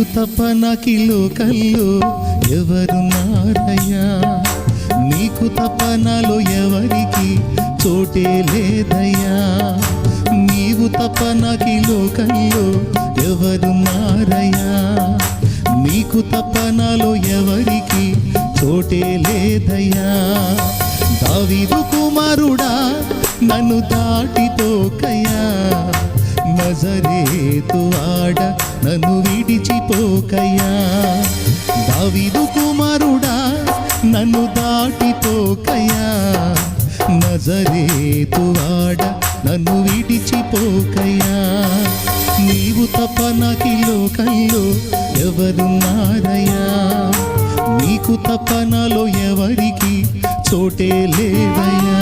నీవు తప్ప నాకి లోకల్లో ఎవరున్నారయ్యా, నీకు తప్ప నాలో ఎవరికి చోటే లేదయ్యా. నీవు తప్ప నాకి లోకల్లో ఎవరున్నారయ్యా, నీకు తప్ప నాలో ఎవరికి చోటే లేదయ్యా. దావీదు కుమారుడా నన్ను దాటిపోకయ్యా, నజరేతు ఆడ నన్ను విడిచిపోకయ్యా. దావీదు కుమారుడా నన్ను దాటిపోకయ్యా, నజరేతు ఆడ నన్ను విడిచిపోకయ్యా. నీవు తప్ప నాకి లోకంలో ఎవరున్నారయ్యా, నీకు తప్ప నాలో ఎవరికి చోటే లేదయ్యా.